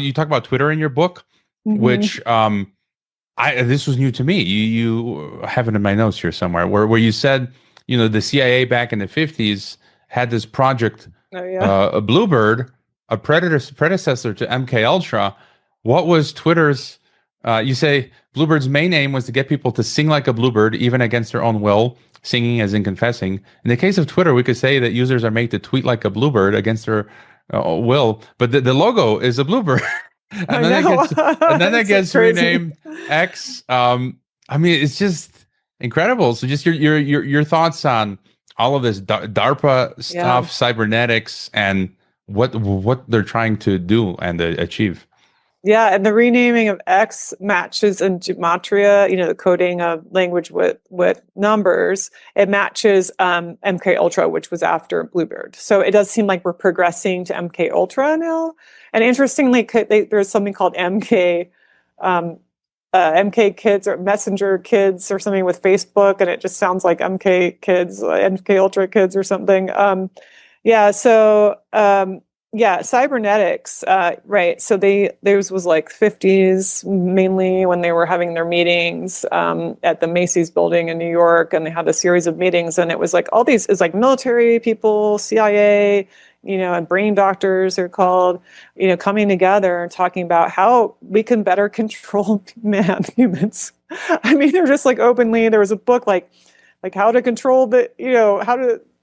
you talk about Twitter in your book, which this was new to me. You have it in my notes here somewhere where you said, the CIA back in the 50s had this project, a Bluebird, a predecessor to MK Ultra. What was Twitter's? You say Bluebird's main aim was to get people to sing like a bluebird, even against their own will. Singing as in confessing. In the case of Twitter, we could say that users are made to tweet like a bluebird against their will, but the logo is a bluebird. And then it gets renamed X. It's just incredible. So just your thoughts on all of this DARPA stuff, cybernetics, and what they're trying to do and achieve. Yeah, and the renaming of X matches in gematria, the coding of language with numbers. It matches MK Ultra, which was after Bluebird. So it does seem like we're progressing to MK Ultra now. And interestingly, there's something called MK Kids or Messenger Kids or something with Facebook, and it just sounds like MK Kids, MK Ultra Kids or something. Cybernetics, right. So theirs was like 50s, mainly when they were having their meetings at the Macy's building in New York, and they had a series of meetings, and it was like all these, it's like military people, CIA, and brain doctors are called, coming together and talking about how we can better control humans. I mean, they're just like openly, there was a book like how to control the,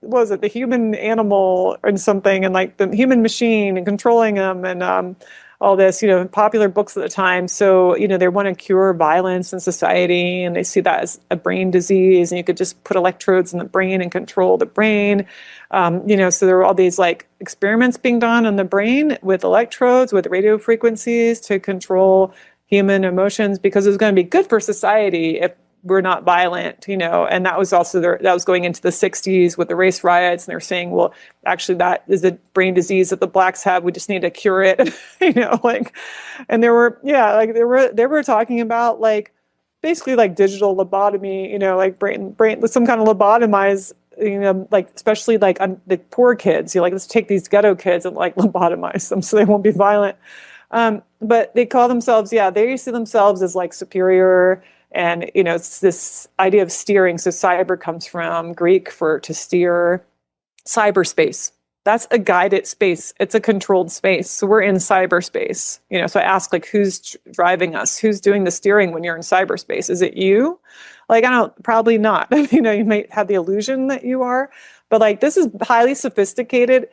the human animal and something, and like the human machine and controlling them, and all this, popular books at the time. So, they want to cure violence in society, and they see that as a brain disease, and you could just put electrodes in the brain and control the brain. So there were all these like experiments being done on the brain with electrodes, with radio frequencies to control human emotions, because it was going to be good for society if we're not violent, and that was also that was going into the 60s with the race riots, and they're saying, well, actually that is a brain disease that the blacks have. We just need to cure it, and they were talking about like basically like digital lobotomy, like brain with some kind of lobotomize, like especially like the poor kids, let's take these ghetto kids and like lobotomize them so they won't be violent. But they call themselves, they see themselves as like superior. And, it's this idea of steering. So cyber comes from Greek for to steer. Cyberspace. That's a guided space. It's a controlled space. So we're in cyberspace. So I ask, like, who's driving us? Who's doing the steering when you're in cyberspace? Is it you? Like, probably not. You might have the illusion that you are. But like, this is highly sophisticated.